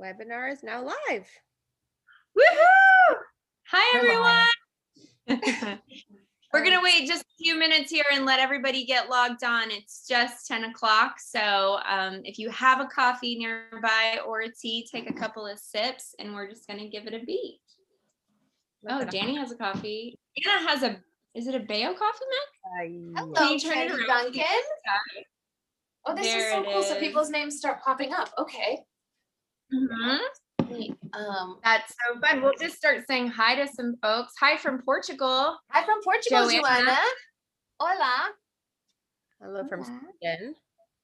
Webinar is now live. Woohoo! Hi, We're everyone. We're going to wait just a few minutes here and let everybody get logged on. It's just 10 o'clock. So if you have a coffee nearby or a tea, take a couple of sips and we're just going to give it a beat. Oh, Danny has a coffee. Anna has is it a Bāeo coffee, Mac? Hello, Can you turn it Kenny around? Duncan. Oh, this is so cool. So people's names start popping up. Okay. Mm-hmm. That's so fun. We'll just start saying hi to some folks. Hi from Portugal. Hi from Portugal, Joanna. Hola. Hello from Sweden.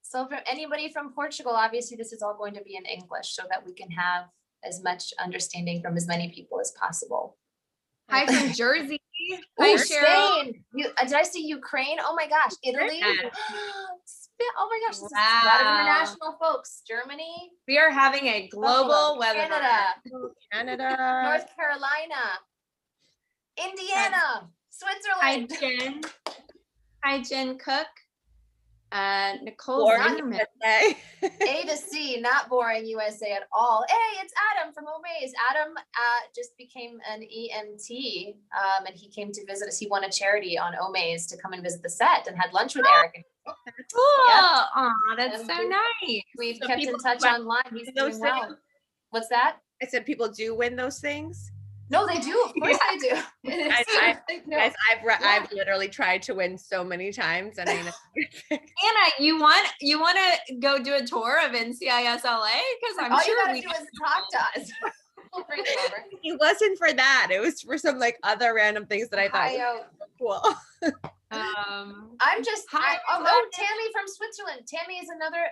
So from anybody from Portugal, obviously this is all going to be in English so that we can have as much understanding from as many people as possible. Hi from Jersey. Hi, Cheryl. Spain. Did I see Ukraine? Oh my gosh. Italy. Oh my gosh. This is a lot of international folks. Germany. We are having a global webinar. Canada. North Carolina. Indiana. Switzerland. Hi, Jen. Hi, Jen Cook. Nicole Boring A to C, not boring USA at all. Hey, it's Adam from Omaze. Adam just became an EMT and he came to visit us. He won a charity on Omaze to come and visit the set and had lunch with Eric. Cool. Yep. Aw, that's so nice. We've kept in touch online. He's doing well. What's that? I said people do win those things. No, they do. Of course they do. Guys, I've literally tried to win so many times, and I know. Anna, you want to go do a tour of NCIS LA? Because I'm all sure you gotta do is talk to us. We'll bring it over. It wasn't for that. It was for some like other random things that I thought were cool. I'm just Tammy from Switzerland. Tammy is another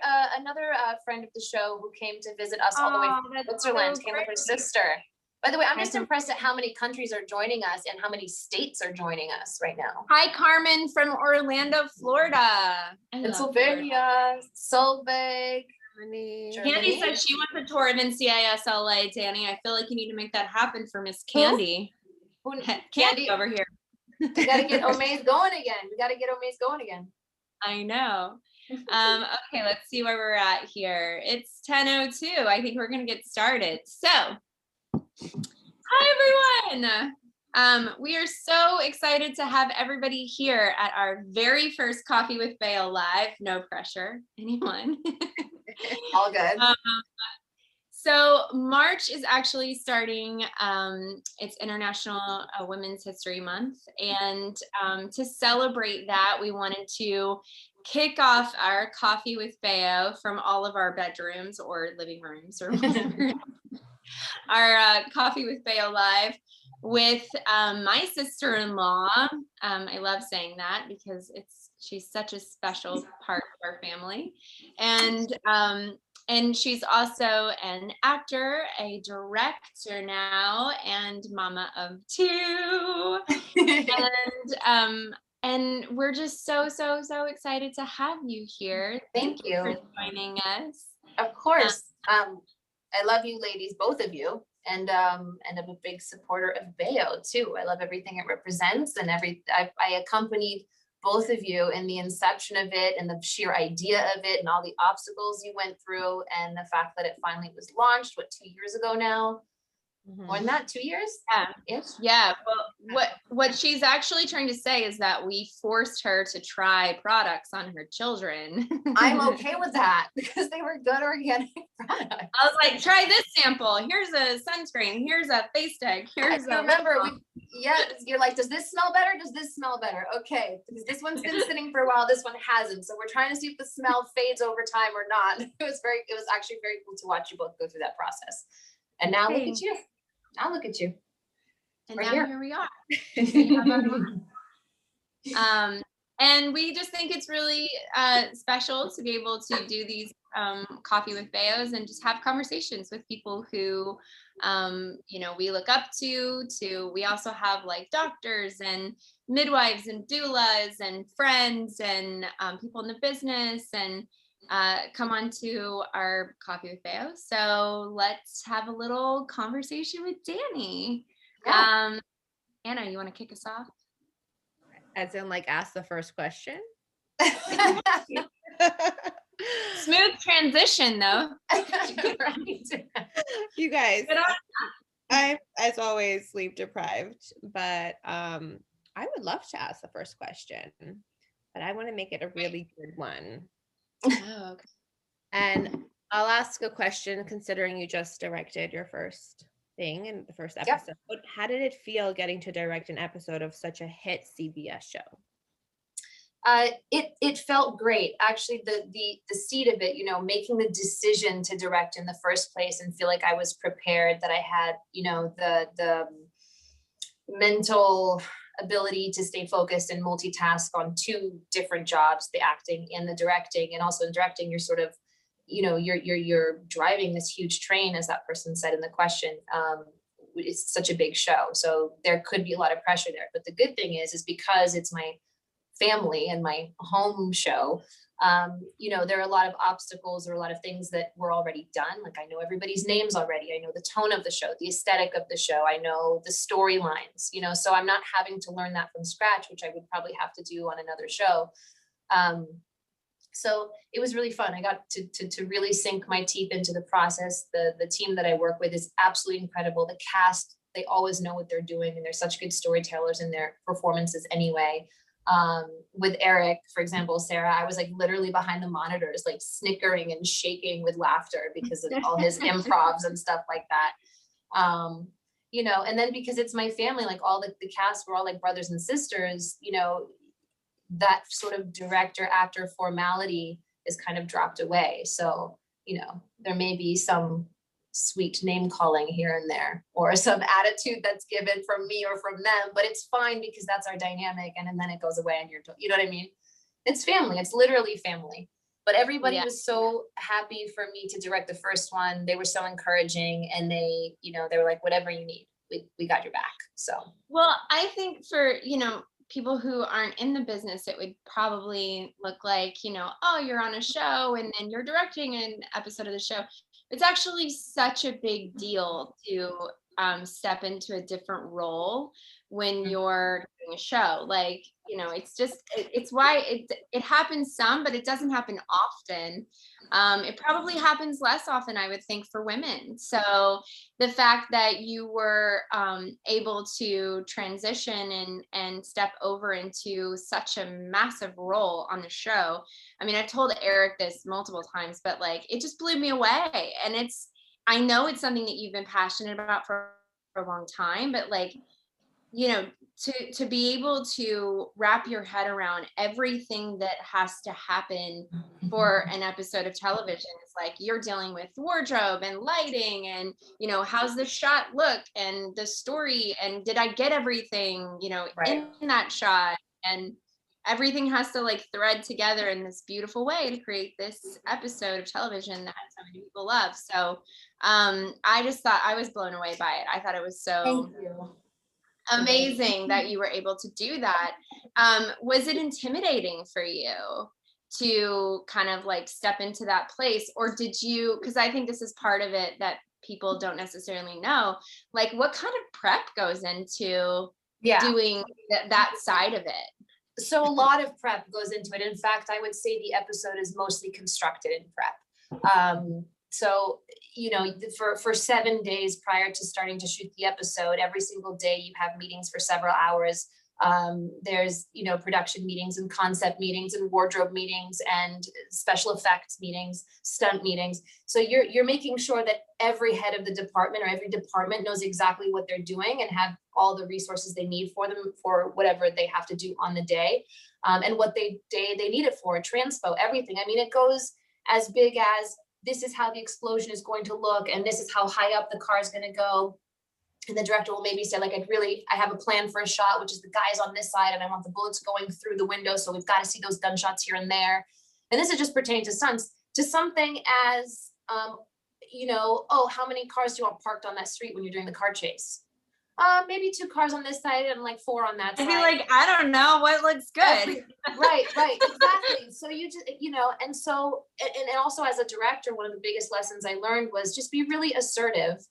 friend of the show who came to visit us all the way from Switzerland. Came with her sister. By the way, I'm just impressed at how many countries are joining us and how many states are joining us right now. Hi, Carmen from Orlando, Florida. Pennsylvania, Solveig. Candy said she wants a tour of NCIS LA, Danny. I feel like you need to make that happen for Miss Candy. Candy over here. We got to get Omaze going again. I know. Okay, let's see where we're at here. It's 10:02. I think we're going to get started. So, hi, everyone. We are so excited to have everybody here at our very first Coffee with Bāeo live. No pressure, anyone. All good. So March is actually starting, it's International Women's History Month. And to celebrate that, we wanted to kick off our Coffee with Bāeo from all of our bedrooms or living rooms or whatever. Our Coffee with Bāeo live with my sister-in-law. I love saying that because she's such a special part of our family. And she's also an actor, a director now, and mama of two. And we're just so excited to have you here. Thank you for joining us. Of course. I love you ladies, both of you. And I'm a big supporter of Bāeo too. I love everything it represents and I accompanied both of you in the inception of it and the sheer idea of it and all the obstacles you went through and the fact that it finally was launched, 2 years ago now? More than that, 2 years? Yeah. Well, what she's actually trying to say is that we forced her to try products on her children. I'm okay with that because they were good organic products. I was like, try this sample. Here's a sunscreen. Here's a face tag. You're like, does this smell better? Does this smell better? Okay, because this one's been sitting for a while. This one hasn't. So we're trying to see if the smell fades over time or not. It was actually very cool to watch you both go through that process. And now look at you. Now look at you. And now here we are. And we just think it's really special to be able to do these Coffee with Bāeos and just have conversations with people who, we look up to. We also have like doctors and midwives and doulas and friends and people in the business and come on to our Coffee with Bāeo. So let's have a little conversation with Danny. Yeah. Anna, you want to kick us off? As in like ask the first question? Smooth transition though. Right. You guys, I'm as always sleep deprived, but I would love to ask the first question, but I want to make it a really good one. Oh, okay. And I'll ask a question considering you just directed your first thing in the first episode. Yep. How did it feel getting to direct an episode of such a hit CBS show? It felt great. Actually, the seed of it, making the decision to direct in the first place and feel like I was prepared, that I had, the mental ability to stay focused and multitask on two different jobs, the acting and the directing. And also in directing, you're sort of, you're driving this huge train, as that person said in the question. It's such a big show, so there could be a lot of pressure there. But the good thing is because it's my family and my home show, there are a lot of obstacles or a lot of things that were already done. Like, I know everybody's names already. I know the tone of the show, the aesthetic of the show. I know the storylines, so I'm not having to learn that from scratch, which I would probably have to do on another show. So it was really fun. I got to really sink my teeth into the process. The team that I work with is absolutely incredible. The cast, they always know what they're doing, and they're such good storytellers in their performances anyway. With Eric, for example, Sarah, I was like literally behind the monitors, like snickering and shaking with laughter because of all his improvs and stuff like that. And then because it's my family, like all the cast, we're all like brothers and sisters, that sort of director actor formality is kind of dropped away. So, there may be some sweet name calling here and there, or some attitude that's given from me or from them, but it's fine because that's our dynamic. And then it goes away and you know what I mean? It's family. It's literally family. But everybody was so happy for me to direct the first one. They were so encouraging, and they were like, whatever you need, we got your back. So, well, I think for, people who aren't in the business, it would probably look like, oh, you're on a show and then you're directing an episode of the show. It's actually such a big deal to step into a different role when you're doing a show. Like, it's why it happens some, but it doesn't happen often. It probably happens less often, I would think, for women. So the fact that you were able to transition and step over into such a massive role on the show. I mean, I've told Eric this multiple times, but like, it just blew me away. And I know it's something that you've been passionate about for a long time, but like, to be able to wrap your head around everything that has to happen for an episode of television. It's like you're dealing with wardrobe and lighting and, how's the shot look and the story, and did I get everything, right. in that shot, and everything has to like thread together in this beautiful way to create this episode of television that so many people love. So I just thought, I was blown away by it. I thought it was so amazing that you were able to do that. Was it intimidating for you to kind of like step into that place, or did you, because I think this is part of it that people don't necessarily know, like what kind of prep goes into doing that side of it? So a lot of prep goes into it. In fact, I would say the episode is mostly constructed in prep. So, for 7 days prior to starting to shoot the episode, every single day you have meetings for several hours. There's, production meetings and concept meetings and wardrobe meetings and special effects meetings, stunt meetings. So you're making sure that every head of the department or every department knows exactly what they're doing and have all the resources they need for them for whatever they have to do on the day, and what they need it for, transpo, everything. I mean, it goes as big as, this is how the explosion is going to look, and this is how high up the car is going to go. And the director will maybe say, like, I have a plan for a shot, which is the guys on this side, and I want the bullets going through the window. So we've got to see those gunshots here and there. And this is just pertaining to stunts, to something as, oh, how many cars do you want parked on that street when you're doing the car chase? Maybe 2 cars on this side and like 4 on that side. I feel like, I don't know what looks good. Right, exactly. So you just, and so, and also as a director, one of the biggest lessons I learned was just be really assertive,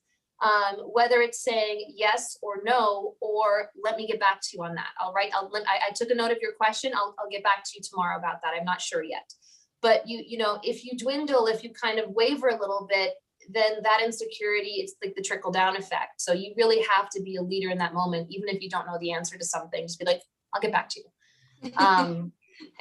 whether it's saying yes or no, or let me get back to you on that. I took a note of your question. I'll get back to you tomorrow about that. I'm not sure yet. But if you dwindle, if you kind of waver a little bit, then that insecurity, it's like the trickle down effect. So you really have to be a leader in that moment, even if you don't know the answer to something, just be like, I'll get back to you.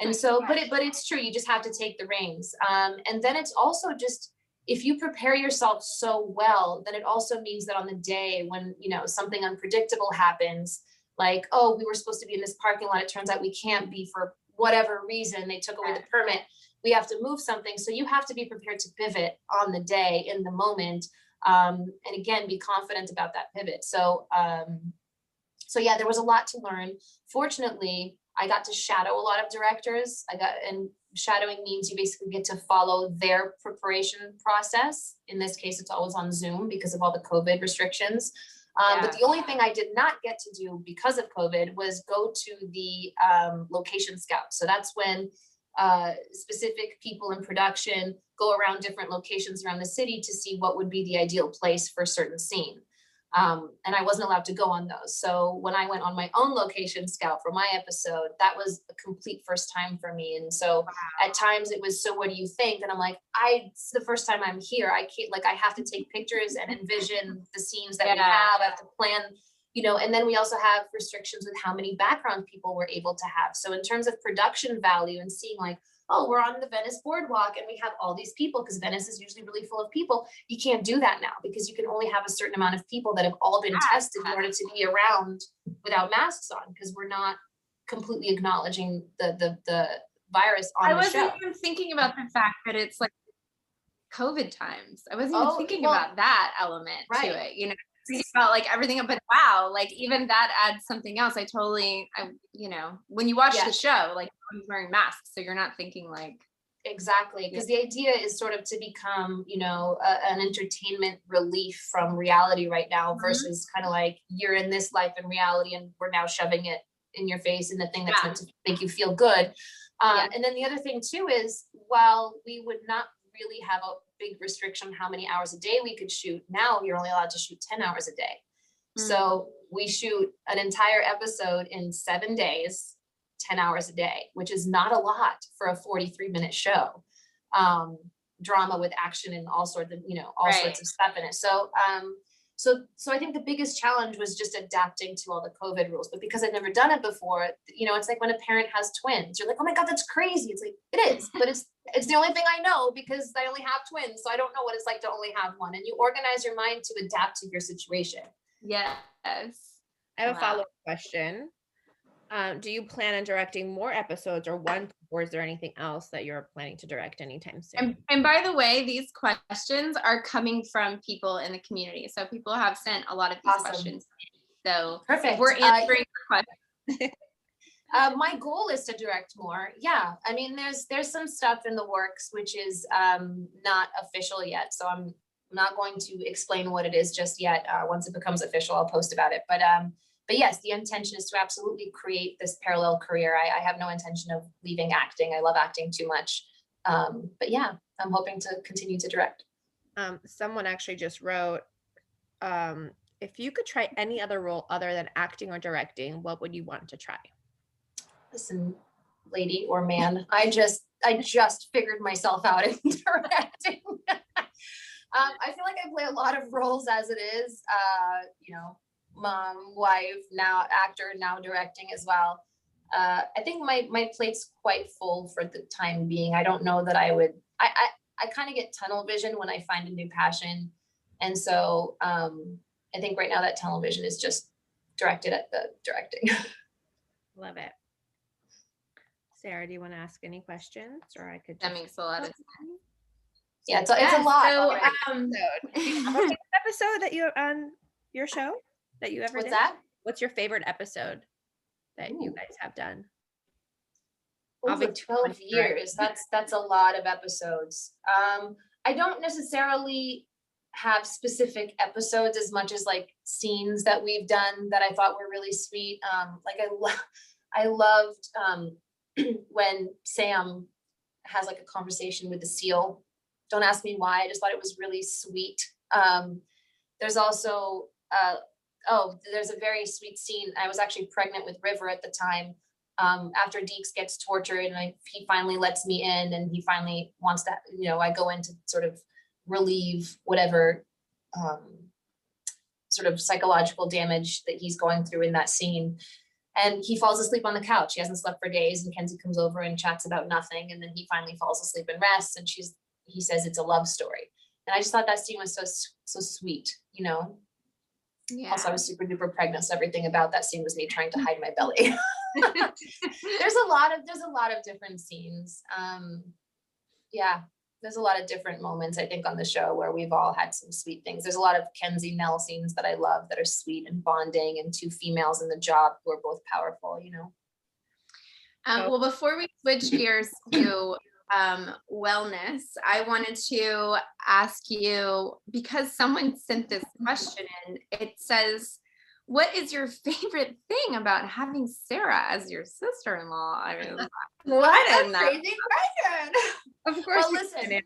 And so, but it's true. You just have to take the reins. And then it's also just, if you prepare yourself so well, then it also means that on the day when, you know, something unpredictable happens, like, oh, we were supposed to be in this parking lot, it turns out we can't be for whatever reason, they took away the permit, we have to move something. So you have to be prepared to pivot on the day, in the moment. And again, be confident about that pivot. So yeah, there was a lot to learn. Fortunately, I got to shadow a lot of directors. And shadowing means you basically get to follow their preparation process. In this case, it's always on Zoom because of all the COVID restrictions. But the only thing I did not get to do because of COVID was go to the location scout. So that's when specific people in production go around different locations around the city to see what would be the ideal place for a certain scene. And I wasn't allowed to go on those. So when I went on my own location scout for my episode, that was a complete first time for me. And so at times it was, so what do you think? And I'm like, it's the first time I'm here. I can't, like, I have to take pictures and envision the scenes that we have. I have to plan, you know, and then we also have restrictions with how many background people we're able to have. So in terms of production value and seeing like, oh, we're on the Venice boardwalk and we have all these people, because Venice is usually really full of people. You can't do that now because you can only have a certain amount of people that have all been tested in order to be around without masks on, because we're not completely acknowledging the virus on the show. I wasn't even thinking about the fact that it's like COVID times. I wasn't even thinking about that element to it, you know, thinking about like everything, but wow, like even that adds something else. You know, when you watch the show, like everyone's wearing masks, so you're not thinking like. Exactly, because the idea is sort of to become, you know, an entertainment relief from reality right now, versus kind of like you're in this life in reality and we're now shoving it in your face in the thing that's meant to make you feel good. And then the other thing too is, while we would not really have a big restriction on how many hours a day we could shoot, now you're only allowed to shoot 10 hours a day. So we shoot an entire episode in 7 days, 10 hours a day, which is not a lot for a 43-minute show. Drama with action and all sorts of, you know, all sorts of stuff in it. So so I think the biggest challenge was just adapting to all the COVID rules. But because I'd never done it before, you know, it's like when a parent has twins, you're like, oh my God, that's crazy. It's like, it is, but it's the only thing I know because I only have twins. So I don't know what it's like to only have one. And you organize your mind to adapt to your situation. Yes. I have a follow-up question. Do you plan on directing more episodes or one, or is there anything else that you're planning to direct anytime soon? And by the way, these questions are coming from people in the community. So people have sent a lot of these questions. So perfect. We're answering your questions. My goal is to direct more. Yeah. I mean, there's some stuff in the works, which is not official yet. So I'm not going to explain what it is just yet. Once it becomes official, I'll post about it. But yes, the intention is to absolutely create this parallel career. I have no intention of leaving acting. I love acting too much. But yeah, I'm hoping to continue to direct. Someone actually just wrote, if you could try any other role other than acting or directing, what would you want to try? Listen, lady or man, I just figured myself out in directing. I feel like I play a lot of roles as it is, you know, mom, wife, now actor, now directing as well. I think my plate's quite full for the time being. I don't know that I would, I kind of get tunnel vision when I find a new passion. And so I think right now that tunnel vision is just directed at the directing. Love it. Sarah, do you want to ask any questions, or I could? That makes a lot of sense. Yeah, it's a lot. So, do you have a favorite episode that you on your show that you ever did? What's that? What's your favorite episode that you guys have done? Over 12 years. That's a lot of episodes. I don't necessarily have specific episodes as much as like scenes that we've done that I thought were really sweet. Like I loved when Sam has like a conversation with the seal. Don't ask me why. I just thought it was really sweet. There's also there's a very sweet scene. I was actually pregnant with River at the time. After Deeks gets tortured and he finally lets me in, and he finally wants that, you know, I go in to sort of relieve whatever sort of psychological damage that he's going through in that scene. And he falls asleep on the couch. He hasn't slept for days, and Kenzie comes over and chats about nothing. And then he finally falls asleep and rests. And he says it's a love story. And I just thought that scene was so sweet, you know? Yeah. Also, I was super duper pregnant. So everything about that scene was me trying to hide my belly. There's a lot of different scenes. Yeah, there's a lot of different moments, I think, on the show where we've all had some sweet things. There's a lot of Kenzie Nell scenes that I love that are sweet and bonding, and two females in the job who are both powerful, you know? Well, before we switch gears to wellness, I wanted to ask you, because someone sent this question in, it says, what is your favorite thing about having Sarah as your sister-in-law? I mean, what a crazy question. Of course, well, listen,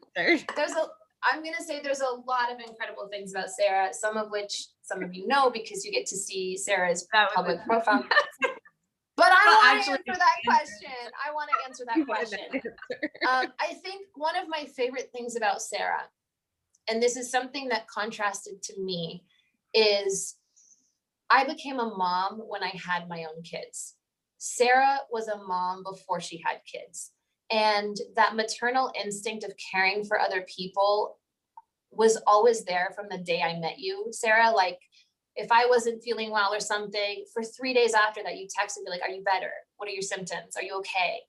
I'm going to say there's a lot of incredible things about Sarah, some of which some of you know because you get to see Sarah's public profile. But I want to answer that question. I want to answer that question. I think one of my favorite things about Sarah, and this is something that contrasted to me, is I became a mom when I had my own kids. Sarah was a mom before she had kids. And that maternal instinct of caring for other people was always there from the day I met you, Sarah. Like, if I wasn't feeling well or something, for 3 days after that, you texted me like, are you better? What are your symptoms? Are you okay?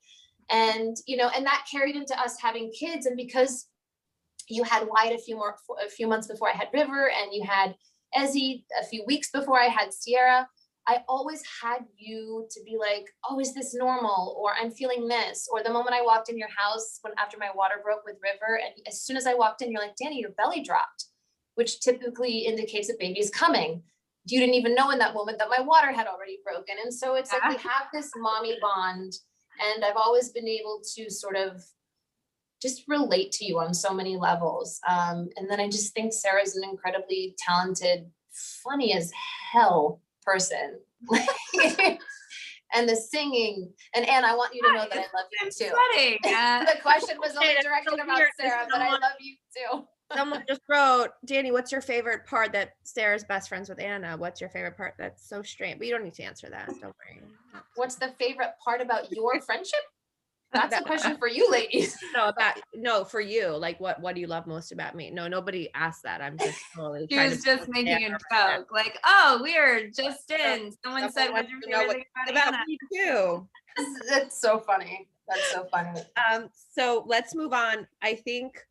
And, you know, and that carried into us having kids. And because you had Wyatt a few months before I had River, and you had Ezzy a few weeks before I had Sierra, I always had you to be like, oh, is this normal? Or I'm feeling this. Or the moment I walked in your house after my water broke with River, and as soon as I walked in, you're like, Danny, your belly dropped, which typically indicates that baby is coming. You didn't even know in that moment that my water had already broken. And so it's like we have this mommy bond, and I've always been able to sort of just relate to you on so many levels. And then I just think Sarah's an incredibly talented, funny as hell person. And the singing, and Anne, I want you to know that I love you too. The question was only directed about Sarah, but I love you too. Someone just wrote, Danny, what's your favorite part that Sarah's best friends with Anna? What's your favorite part? That's so strange, but you don't need to answer that. Don't worry. What's the favorite part about your friendship? That's a question for you ladies. No, for you. Like, what do you love most about me? No, nobody asked that. I'm just totally She was just making a joke. Like, oh, we're just in. Someone said, what's your favorite thing about me too? That's so funny. That's so funny. So let's move on. I think,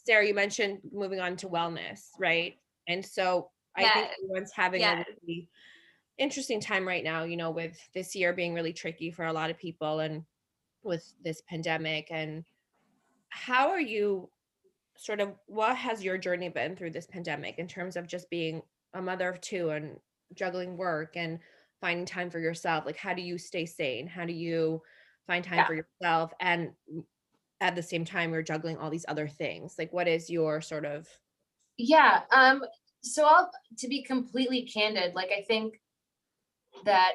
Sarah, you mentioned moving on to wellness, right? And so I think everyone's having a really interesting time right now, you know, with this year being really tricky for a lot of people, and with this pandemic. And how are you what has your journey been through this pandemic in terms of just being a mother of two and juggling work and finding time for yourself? Like, how do you stay sane? How do you find time for yourself? And at the same time, you're juggling all these other things. Like, what is your so to be completely candid, like, I think that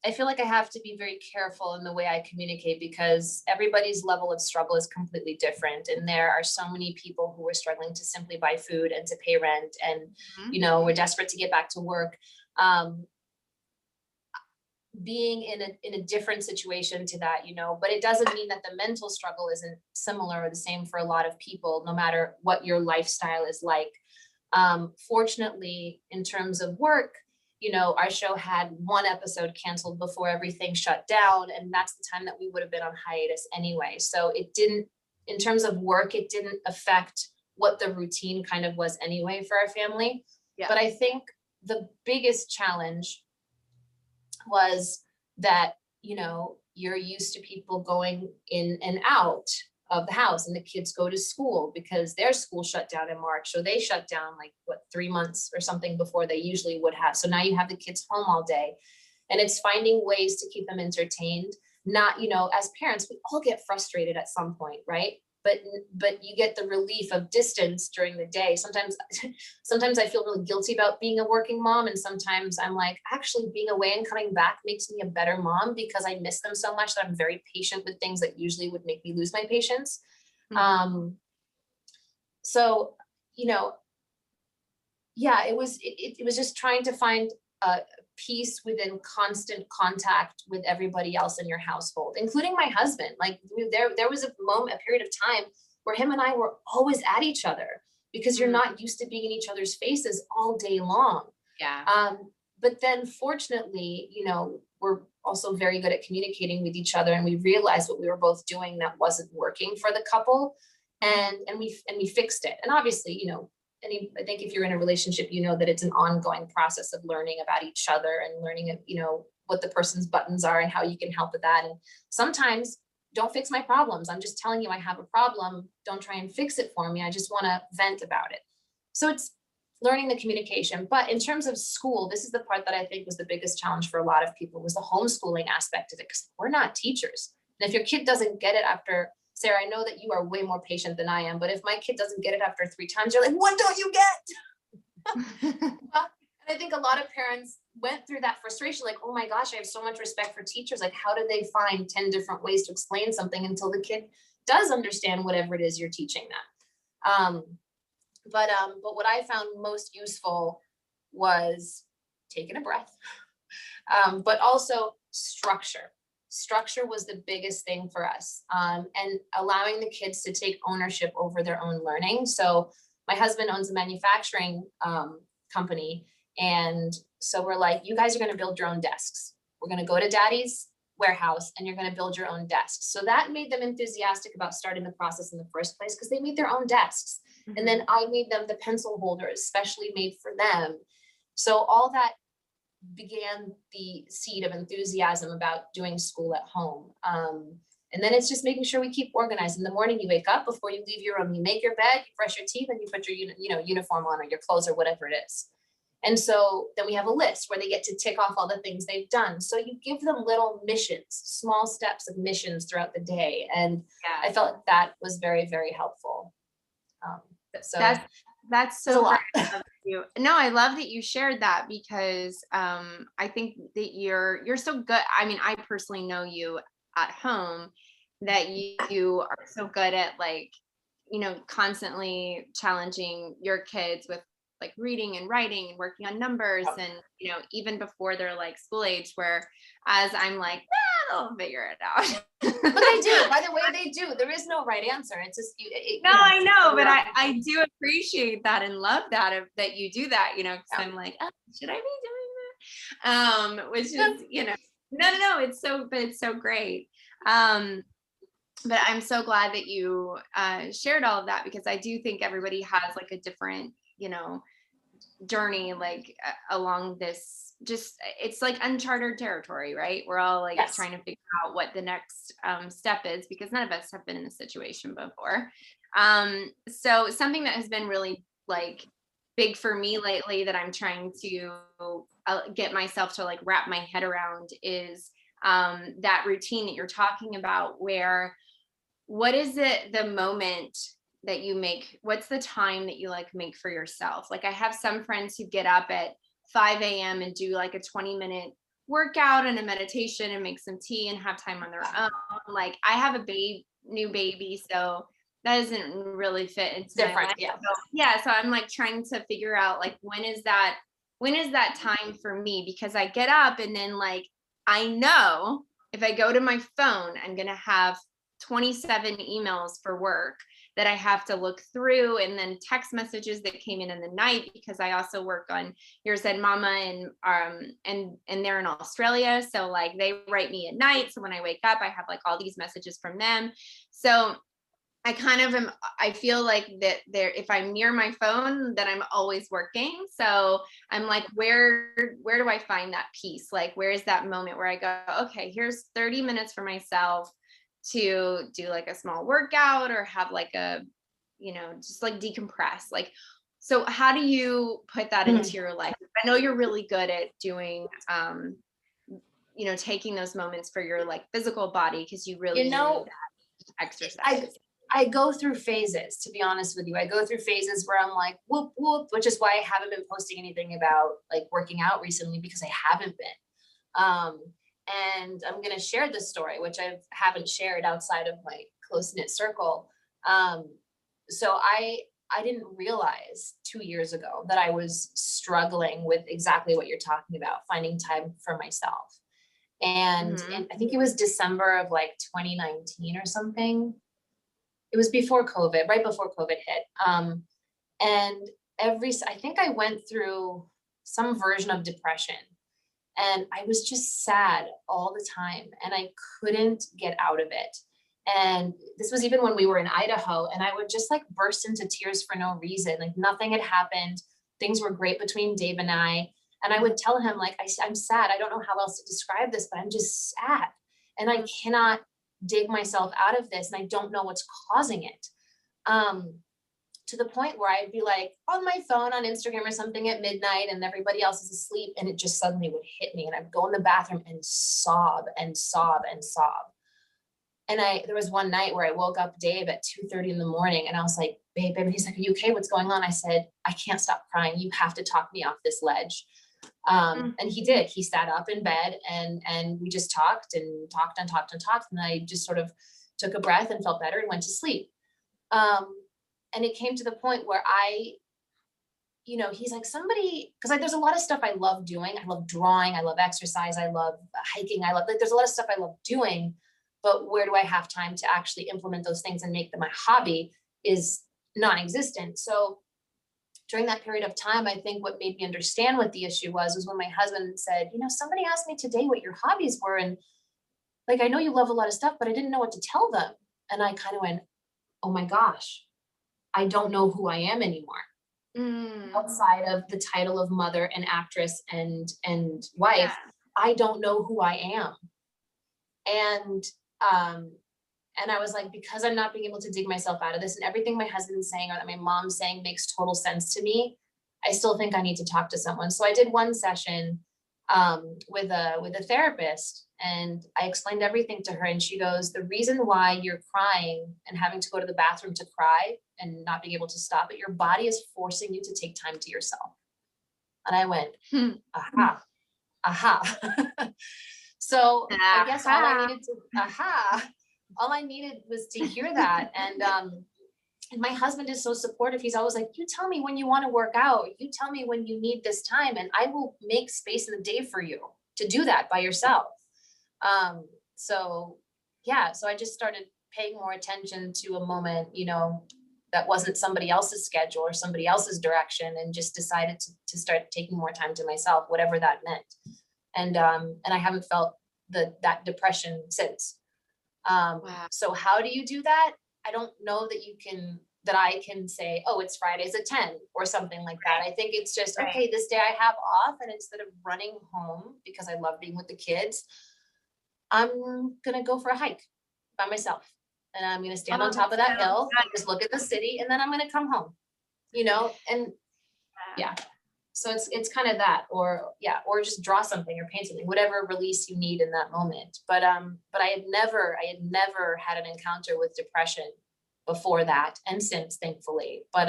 I feel like I have to be very careful in the way I communicate, because everybody's level of struggle is completely different. And there are so many people who are struggling to simply buy food and to pay rent. And, you know, we're desperate to get back to work. Being in a different situation to that, you know, but it doesn't mean that the mental struggle isn't similar or the same for a lot of people, no matter what your lifestyle is like. Fortunately, in terms of work, you know, our show had one episode canceled before everything shut down, and that's the time that we would have been on hiatus anyway. So it didn't, in terms of work, it didn't affect what the routine kind of was anyway for our family. Yeah. But I think the biggest challenge was that, you know, you're used to people going in and out of the house, and the kids go to school because their school shut down in March. So they shut down like 3 months or something before they usually would have. So now you have the kids home all day, and it's finding ways to keep them entertained. Not, you know, as parents, we all get frustrated at some point, right? But you get the relief of distance during the day. Sometimes I feel really guilty about being a working mom. And sometimes I'm like, actually being away and coming back makes me a better mom, because I miss them so much that I'm very patient with things that usually would make me lose my patience. Mm-hmm. So, you know, yeah, it was just trying to find peace within constant contact with everybody else in your household, including my husband. Like there was a period of time where him and I were always at each other, because you're not used to being in each other's faces all day long. Yeah. But then fortunately, you know, we're also very good at communicating with each other, and we realized what we were both doing that wasn't working for the couple. And we fixed it. And obviously, you know, I think if you're in a relationship, you know that it's an ongoing process of learning about each other and learning, you know, what the person's buttons are and how you can help with that. And sometimes, don't fix my problems. I'm just telling you I have a problem. Don't try and fix it for me. I just want to vent about it. So it's learning the communication. But in terms of school, this is the part that I think was the biggest challenge for a lot of people, was the homeschooling aspect of it, because we're not teachers. And if your kid doesn't get it after, Sarah, I know that you are way more patient than I am, but if my kid doesn't get it after 3 times, you're like, what don't you get? And I think a lot of parents went through that frustration, like, oh my gosh, I have so much respect for teachers. Like, how do they find 10 different ways to explain something until the kid does understand whatever it is you're teaching them? But what I found most useful was taking a breath, but also structure. Structure was the biggest thing for us, and allowing the kids to take ownership over their own learning. So my husband owns a manufacturing company. And so we're like, you guys are going to build your own desks. We're going to go to daddy's warehouse and you're going to build your own desks. So that made them enthusiastic about starting the process in the first place, because they made their own desks. Mm-hmm. And then I made them the pencil holders specially made for them. So all that began the seed of enthusiasm about doing school at home. And then it's just making sure we keep organized. In the morning, you wake up, before you leave your room, you make your bed, you brush your teeth, and you put your uniform on, or your clothes, or whatever it is. And so then we have a list where they get to tick off all the things they've done. So you give them little missions, small steps of missions throughout the day. And I felt like that was very, very helpful. So that's so great. No, I love that you shared that, because I think that you're so good. I mean, I personally know you at home, that you are so good at, like, you know, constantly challenging your kids with like reading and writing and working on numbers. And, you know, even before they're like school age, where as I'm like, they'll figure it out. But they do, by the way, they do. There is no right answer. It's just, I know, but I do appreciate that and love that you do that, you know, because I'm like, oh, should I be doing that? Which is, you know, no, it's so great. But I'm so glad that you shared all of that, because I do think everybody has like a different, you know, journey, like along this, just, it's like uncharted territory, right? We're all like trying to figure out what the next step is, because none of us have been in this situation before. So something that has been really like big for me lately, that I'm trying to get myself to like wrap my head around, is that routine that you're talking about, where what is it, the moment that you make, what's the time that you like make for yourself? Like I have some friends who get up at 5 a.m. and do like a 20-minute workout and a meditation and make some tea and have time on their own. Like I have a new baby, so that doesn't really fit into my life. So I'm like trying to figure out like when is that time for me? Because I get up and then like I know if I go to my phone, I'm gonna have 27 emails for work that I have to look through, and then text messages that came in the night, because I also work on Your Zen Mama, and they're in Australia, so like they write me at night, so when I wake up I have like all these messages from them. So I kind of I feel like that if I'm near my phone, then I'm always working. So I'm like, where do I find that peace? Like, where is that moment where I go, okay, here's 30 minutes for myself to do like a small workout, or have like a, you know, just like decompress. Like, so how do you put that into your life? I know you're really good at doing, you know, taking those moments for your like physical body, because you really know that exercise. I go through phases, to be honest with you. I go through phases where I'm like, whoop, whoop, which is why I haven't been posting anything about like working out recently, because I haven't been. And I'm going to share this story, which I haven't shared outside of my close-knit circle. So I I didn't realize 2 years ago that I was struggling with exactly what you're talking about, finding time for myself. And I think it was December of like 2019 or something. It was before COVID, right before COVID hit. And I think I went through some version of depression, and I was just sad all the time and I couldn't get out of it. And this was even when we were in Idaho, and I would just like burst into tears for no reason. Like nothing had happened. Things were great between Dave and I. And I would tell him like, I'm sad. I don't know how else to describe this, but I'm just sad. And I cannot dig myself out of this. And I don't know what's causing it. To the point where I'd be like on my phone on Instagram or something at midnight and everybody else is asleep, and it just suddenly would hit me and I'd go in the bathroom and sob and sob and sob. And there was one night where I woke up Dave at 2:30 in the morning and I was like, babe, he's like, are you okay? What's going on? I said, I can't stop crying. You have to talk me off this ledge. And he did. He sat up in bed and we just talked and talked and talked and talked. And I just sort of took a breath and felt better and went to sleep. And it came to the point where he's like, because there's a lot of stuff I love doing. I love drawing. I love exercise. I love hiking. There's a lot of stuff I love doing, but where do I have time to actually implement those things and make them my hobby is non-existent. So during that period of time, I think what made me understand what the issue was when my husband said, somebody asked me today what your hobbies were. And like, I know you love a lot of stuff, but I didn't know what to tell them. And I kind of went, oh my gosh, I don't know who I am anymore. Outside of the title of mother and actress and wife, I don't know who I am. And I was like, because I'm not being able to dig myself out of this, and everything my husband's saying or that my mom's saying makes total sense to me, I still think I need to talk to someone. So I did one session with a therapist, and I explained everything to her, and she goes, the reason why you're crying and having to go to the bathroom to cry and not being able to stop it, your body is forcing you to take time to yourself. And I went, aha. So I guess all I needed was to hear that. And my husband is so supportive. He's always like, you tell me when you want to work out. You tell me when you need this time, and I will make space in the day for you to do that by yourself. So I just started paying more attention to a moment, that wasn't somebody else's schedule or somebody else's direction, and just decided to start taking more time to myself, whatever that meant. And I haven't felt that depression since. Wow. So how do you do that? I don't know that I can say, oh, it's Fridays at 10 or something like that. I think it's just, okay, this day I have off, and instead of running home because I love being with the kids, I'm going to go for a hike by myself, and I'm going to stand on top of that hill and just look at the city, and then I'm going to come home, and yeah. So it's kind of that, or just draw something or paint something, whatever release you need in that moment. But I had never had an encounter with depression before that, and since, thankfully. But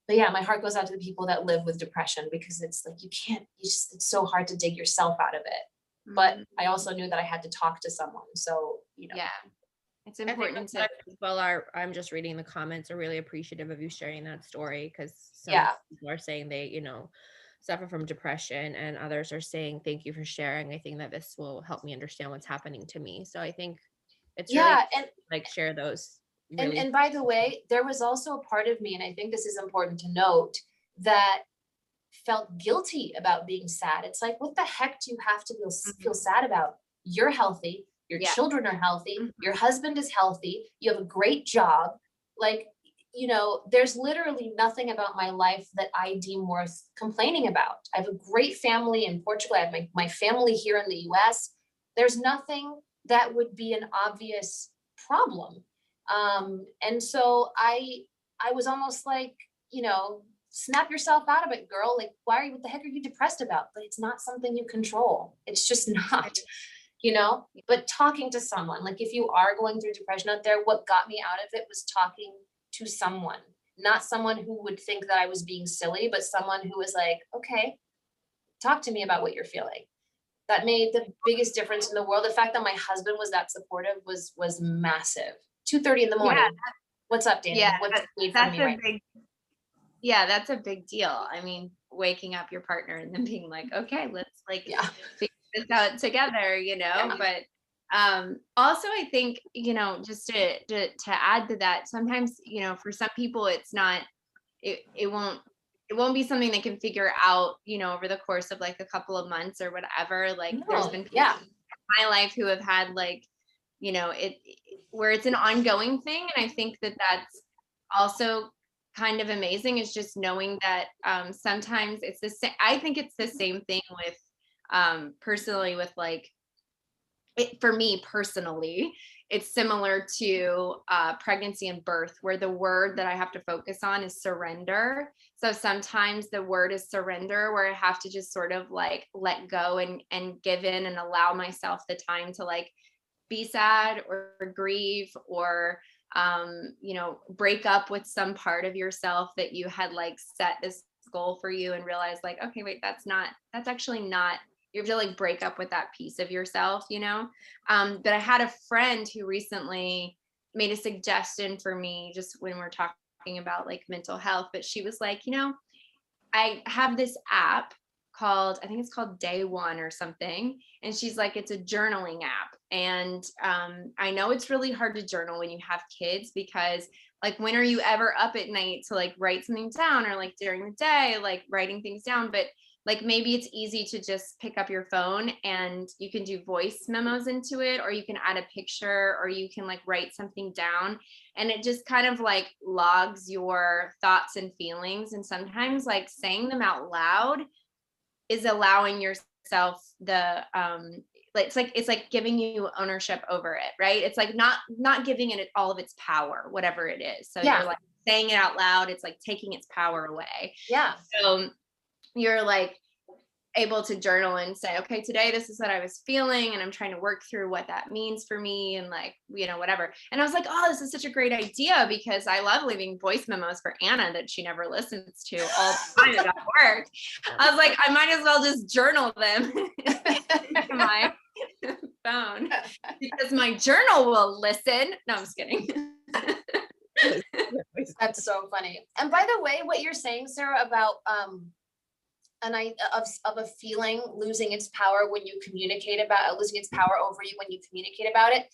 yeah, my heart goes out to the people that live with depression, because it's like, it's so hard to dig yourself out of it. But I also knew that I had to talk to someone. So, Yeah. It's important to, well, I'm just reading the comments, are really appreciative of you sharing that story, because some people are saying they, suffer from depression, and others are saying, thank you for sharing. I think that this will help me understand what's happening to me. So I think it's really and share those. Really. And by the way, there was also a part of me, and I think this is important to note, that felt guilty about being sad. It's like, what the heck do you have to feel sad about? You're healthy. Your children are healthy. Your husband is healthy. You have a great job. Like, there's literally nothing about my life that I deem worth complaining about. I have a great family in Portugal. I have my family here in the US. There's nothing that would be an obvious problem. And so I was almost like, snap yourself out of it, girl. Like, what the heck are you depressed about? But it's not something you control. It's just not. But talking to someone, like, if you are going through depression out there, what got me out of it was talking to someone, not someone who would think that I was being silly, but someone who was like, okay, talk to me about what you're feeling. That made the biggest difference in the world. The fact that my husband was that supportive was massive. 2:30 in the morning. What's up, Danny? Yeah, What's need from me right now? That's a big deal. I mean, waking up your partner and then being like, okay, let's like figure this out together, but also I think, just to add to that, sometimes, for some people it's not, it won't be something they can figure out, over the course of like a couple of months or whatever. Like there's been people in my life who have had like, where it's an ongoing thing. And I think that that's also kind of amazing, is just knowing that sometimes it's the same. I think it's the same thing with personally with like, for me personally, it's similar to pregnancy and birth, where the word that I have to focus on is surrender. So sometimes the word is surrender, where I have to just sort of like let go and give in and allow myself the time to like be sad or grieve or break up with some part of yourself that you had like set this goal for you and realize like, okay, wait, that's actually not, you have to like break up with that piece of yourself, but I had a friend who recently made a suggestion for me, just when we're talking about like mental health, but she was like, I have this app called, I think it's called Day One or something. And she's like, it's a journaling app. And I know it's really hard to journal when you have kids, because like, when are you ever up at night to like write something down, or like during the day, like writing things down? But like, maybe it's easy to just pick up your phone and you can do voice memos into it, or you can add a picture, or you can like write something down, and it just kind of like logs your thoughts and feelings. And sometimes like saying them out loud is allowing yourself the it's like giving you ownership over it, right? It's like not giving it all of its power, whatever it is. So you're like saying it out loud, it's like taking its power away. So you're like able to journal and say, okay, today this is what I was feeling, and I'm trying to work through what that means for me, and like, whatever. And I was like, oh, this is such a great idea, because I love leaving voice memos for Anna that she never listens to all the time about work. I was like, I might as well just journal them in my phone, because my journal will listen. No, I'm just kidding. That's so funny. And by the way, what you're saying, Sarah, about of a feeling losing its power when you communicate about losing its power over you when you communicate about it.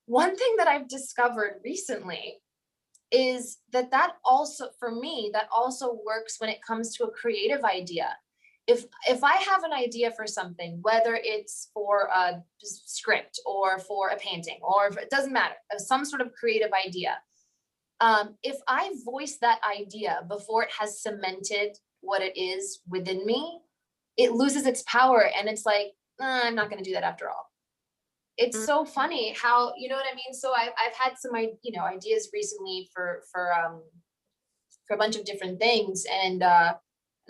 One thing that I've discovered recently is that also, for me, that also works when it comes to a creative idea. If I have an idea for something, whether it's for a script or for a painting, or it doesn't matter, some sort of creative idea, if I voice that idea before it has cemented what it is within me, it loses its power, and it's like, I'm not going to do that after all. It's so funny how, you know what I mean? So I've had some, ideas recently for a bunch of different things. And I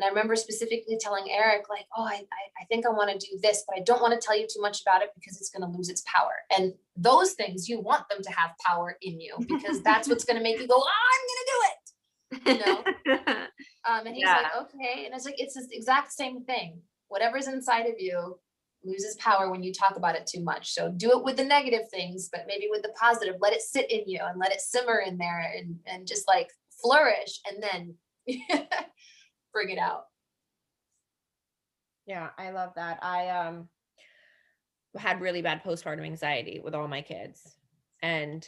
remember specifically telling Eric, like, oh, I think I want to do this, but I don't want to tell you too much about it because it's going to lose its power. And those things, you want them to have power in you, because that's what's going to make you go, oh, I'm going to do it. And he's like, okay. And it's like, it's the exact same thing. Whatever's inside of you loses power when you talk about it too much. So do it with the negative things, but maybe with the positive. Let it sit in you and let it simmer in there and just like flourish, and then bring it out. Yeah, I love that. I had really bad postpartum anxiety with all my kids, and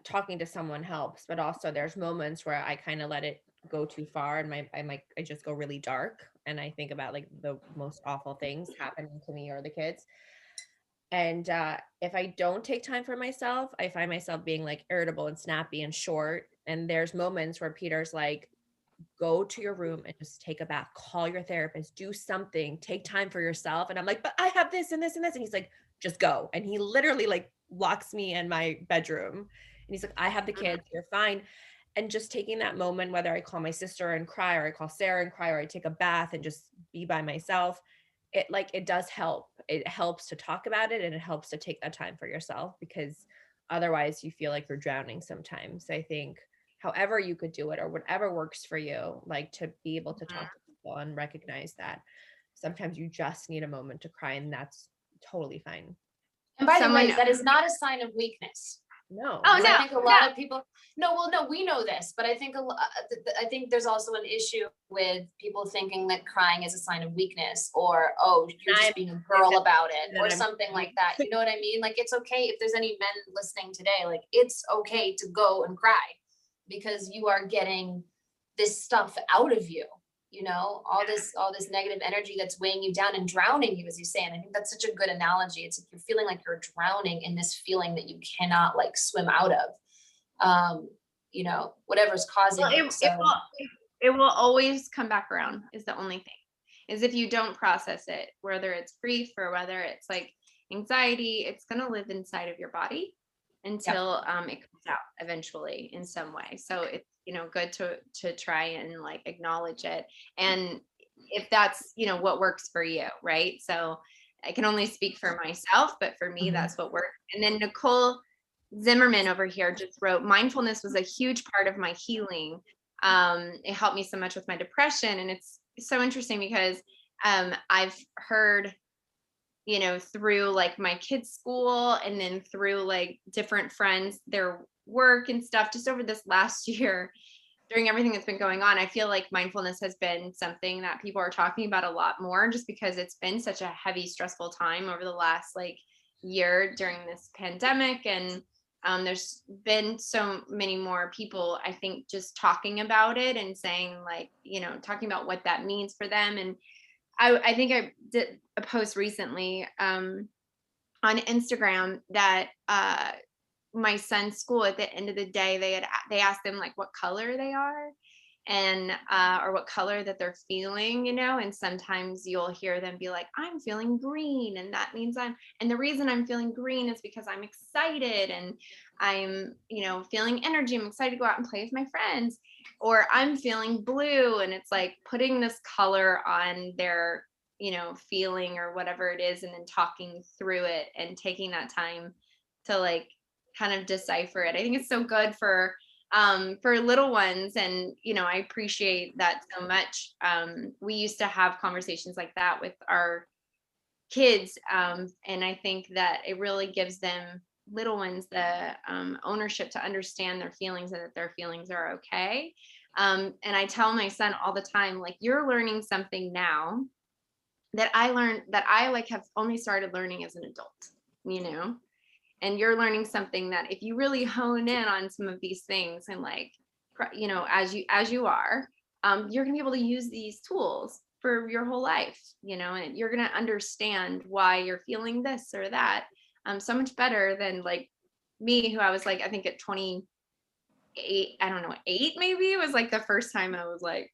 talking to someone helps, but also there's moments where I kind of let it go too far, and I just go really dark, and I think about like the most awful things happening to me or the kids. And if I don't take time for myself, I find myself being like irritable and snappy and short. And there's moments where Peter's like, go to your room and just take a bath, call your therapist, do something, take time for yourself. And I'm like, but I have this and this and this. And he's like, just go. And he literally like locks me in my bedroom. And he's like, I have the kids, you're fine. And just taking that moment, whether I call my sister and cry, or I call Sarah and cry, or I take a bath and just be by myself, it does help. It helps to talk about it, and it helps to take that time for yourself, because otherwise you feel like you're drowning sometimes. I think however you could do it, or whatever works for you, like to be able to talk to people and recognize that sometimes you just need a moment to cry, and that's totally fine. And by the way, that is not a sign of weakness. No. Oh, no. no. I think a lot of people, no, we know this, but I think I think there's also an issue with people thinking that crying is a sign of weakness, or, oh, you're just being a girl about it, or something like that. You know what I mean? Like, it's okay if there's any men listening today, like, it's okay to go and cry, because you are getting this stuff out of you. You know, all this negative energy that's weighing you down and drowning you, as you say. And I think that's such a good analogy. It's like you're feeling like you're drowning in this feeling that you cannot like swim out of, you know, whatever's causing it. So It will always come back around, is the only thing, is if you don't process it, whether it's grief or whether it's like anxiety, it's going to live inside of your body until it comes out eventually in some way. So it's, you know, good to try and like acknowledge it. And if that's, you know, what works for you, right? So I can only speak for myself, but for me, that's what works. And then Nicole Zimmerman over here just wrote, mindfulness was a huge part of my healing. It helped me so much with my depression. And it's so interesting because I've heard, you know, through like my kids' school and then through like different friends, their work and stuff, just over this last year, during everything that's been going on, I feel like mindfulness has been something that people are talking about a lot more, just because it's been such a heavy, stressful time over the last like year during this pandemic. And there's been so many more people, I think, just talking about it and saying like, you know, talking about what that means for them. And I think I did a post recently on Instagram that my son's school, at the end of the day, they asked them like what color they are, and or what color that they're feeling, you know. And sometimes you'll hear them be like, I'm feeling green, and that means and the reason I'm feeling green is because I'm excited and I'm, you know, feeling energy, I'm excited to go out and play with my friends. Or I'm feeling blue, and it's like putting this color on their, you know, feeling or whatever it is, and then talking through it and taking that time to like kind of decipher it. I think it's so good for little ones. And, you know, I appreciate that so much. We used to have conversations like that with our kids. And I think that it really gives them, little ones, the ownership to understand their feelings and that their feelings are okay. And I tell my son all the time, like, you're learning something now that I learned, that I like have only started learning as an adult, you know. And you're learning something that if you really hone in on some of these things and like, you know, as you are, you're gonna be able to use these tools for your whole life, you know, and you're gonna understand why you're feeling this or that so much better than like me, who I was like, I think at 28, I don't know, 8 maybe, it was like the first time I was like,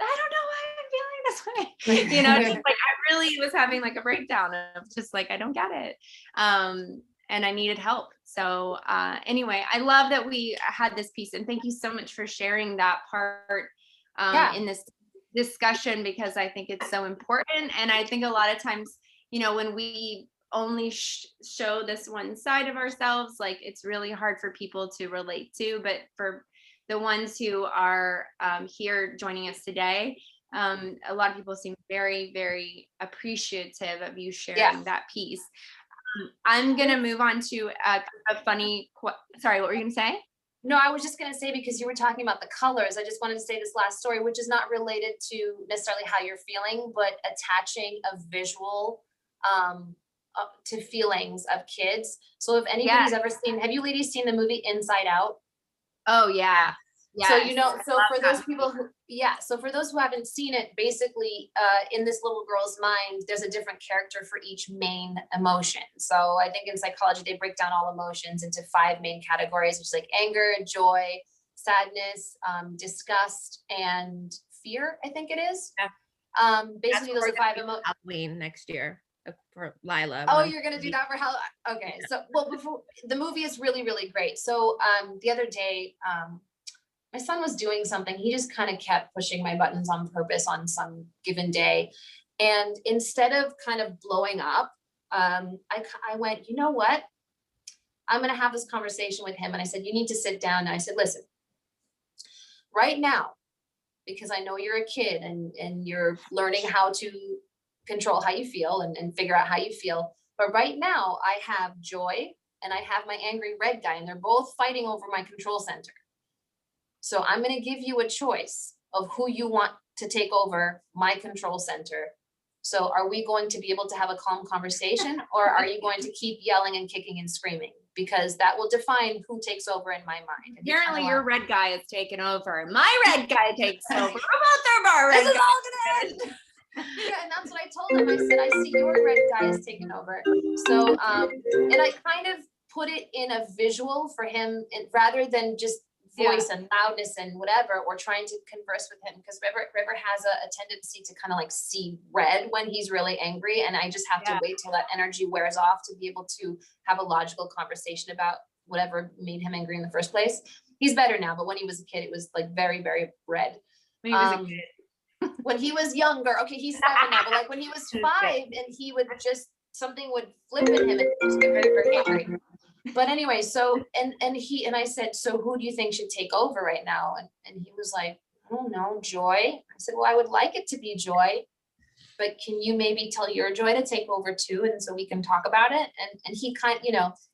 I don't know why I'm feeling this way. You know, just like I really was having like a breakdown of just like, I don't get it. And I needed help. So anyway, I love that we had this piece, and thank you so much for sharing that part in this discussion, because I think it's so important. And I think a lot of times, you know, when we only show this one side of ourselves, like it's really hard for people to relate to. But for the ones who are here joining us today, a lot of people seem very, very appreciative of you sharing that piece. I'm going to move on to a funny, sorry, what were you going to say? No, I was just going to say, because you were talking about the colors, I just wanted to say this last story, which is not related to necessarily how you're feeling, but attaching a visual to feelings of kids. So if anybody's ever seen, have you ladies seen the movie Inside Out? Oh yeah. Yes. So, you know, so for those people who, so for those who haven't seen it, basically in this little girl's mind, there's a different character for each main emotion. So I think in psychology, they break down all emotions into 5 main categories, which is like anger, joy, sadness, disgust, and fear, I think it is. Yeah. Basically those are 5 emotions. Halloween next year for Lila. Oh, you're gonna do that for Halloween? Okay. So, well, before, the movie is really, really great. So the other day, my son was doing something. He just kind of kept pushing my buttons on purpose on some given day. And instead of kind of blowing up, I went, you know what? I'm going to have this conversation with him. And I said, you need to sit down. And I said, listen, right now, because I know you're a kid and you're learning how to control how you feel and figure out how you feel. But right now I have joy, and I have my angry red guy, and they're both fighting over my control center. So I'm going to give you a choice of who you want to take over my control center. So are we going to be able to have a calm conversation, or are you going to keep yelling and kicking and screaming? Because that will define who takes over in my mind. Apparently your red guy is taken over. My red guy takes over. We're both of our red This is guys. all gonna end. Yeah, and that's what I told him. I said, I see your red guy is taken over. So, and I kind of put it in a visual for him, and rather than just voice and loudness and whatever, or trying to converse with him, because River has a tendency to kind of like see red when he's really angry, and I just have to wait till that energy wears off to be able to have a logical conversation about whatever made him angry in the first place. He's better now, but when he was a kid, it was like very, very red. When he was a kid. When he was younger, okay, he's 7 now, but like when he was 5, and he would just, something would flip at him and just get very, very angry. But anyway, so, and I said, so who do you think should take over right now? And he was like, I don't know, Joy. I said, well, I would like it to be Joy, but can you maybe tell your Joy to take over too? And so we can talk about it. And he kind,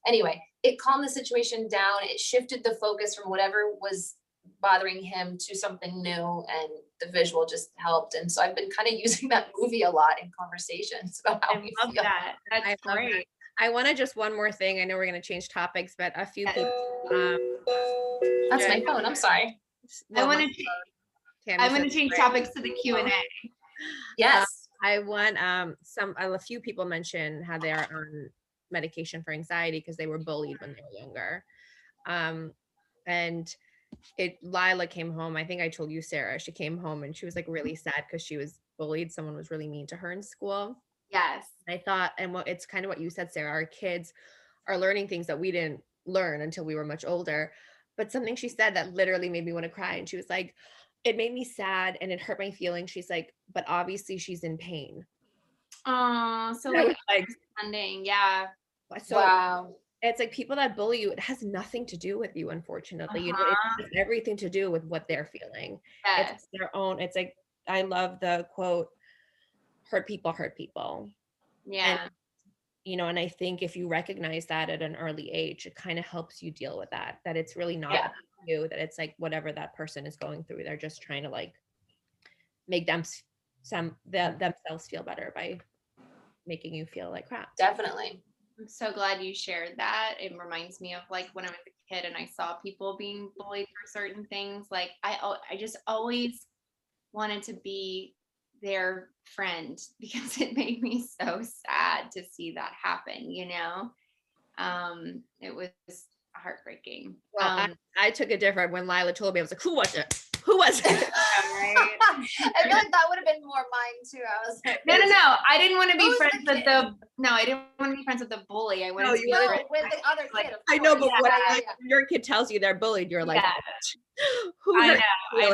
anyway, it calmed the situation down. It shifted the focus from whatever was bothering him to something new, and the visual just helped. And so I've been kind of using that movie a lot in conversations about how we feel. That. That's great. I want to just one more thing. I know we're going to change topics, but a few people. That's my phone. I'm sorry. I want to change topics to the Q&A. Yes. I want a few people mentioned how they are on medication for anxiety because they were bullied when they were younger. And Lila came home. I think I told you, Sarah, she came home and she was like really sad because she was bullied. Someone was really mean to her in school. Yes. I thought, and it's kind of what you said, Sarah, our kids are learning things that we didn't learn until we were much older. But something she said that literally made me want to cry. And she was like, it made me sad and it hurt my feelings. She's like, but obviously she's in pain. Oh, so like understanding. Yeah. So wow. It's like people that bully you, it has nothing to do with you, unfortunately. It has everything to do with what they're feeling. Yes. It's their own. It's like, I love the quote, hurt people hurt people. Yeah. And, and I think if you recognize that at an early age, it kind of helps you deal with that it's really not you, that it's like whatever that person is going through, they're just trying to like make themselves feel better by making you feel like crap. Definitely. I'm so glad you shared that. It reminds me of like when I was a kid and I saw people being bullied for certain things. Like I just always wanted to be their friend because it made me so sad to see that happen, it was heartbreaking. Well, I took it different. When Lila told me, I was like, who was it? Right? I feel like that would have been more mine too. I was like, no. I didn't want to be friends with I didn't want to be friends with the bully. I wanted to be with the other kid. I know, but when your kid tells you they're bullied, you're like, who I know.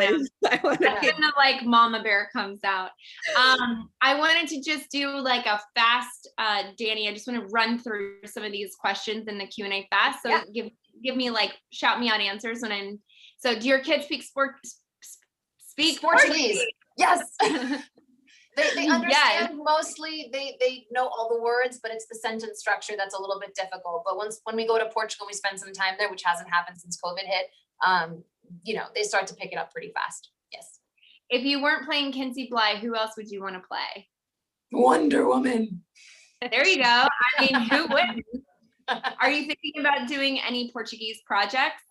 Then the like mama bear comes out. I wanted to just do like a fast, Danny, I just want to run through some of these questions in the Q&A fast. So give me like, shout me out answers when I'm. So do your kids speak Portuguese? Yes. They understand mostly, they know all the words, but it's the sentence structure that's a little bit difficult. But when we go to Portugal, we spend some time there, which hasn't happened since COVID hit, they start to pick it up pretty fast. Yes. If you weren't playing Kinsey Bly, who else would you want to play? Wonder Woman. There you go. I mean, who wouldn't? Are you thinking about doing any Portuguese projects?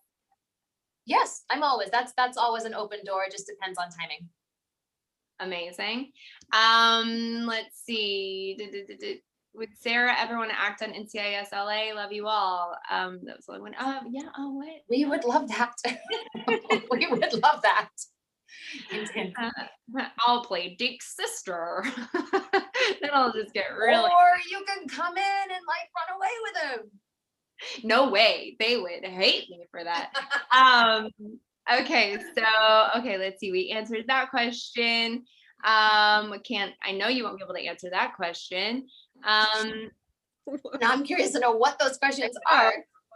Yes, I'm always. That's always an open door. It just depends on timing. Amazing. Let's see. Would Sarah ever want to act on NCIS LA? Love you all. That was the only one. Yeah. Oh, what? We would love that. We would love that. I'll play Dick's sister. Then I'll just get really. Or you can come in and like run away with him. No way. They would hate me for that. Okay, let's see. We answered that question. I know you won't be able to answer that question. Now I'm curious to know what those questions are.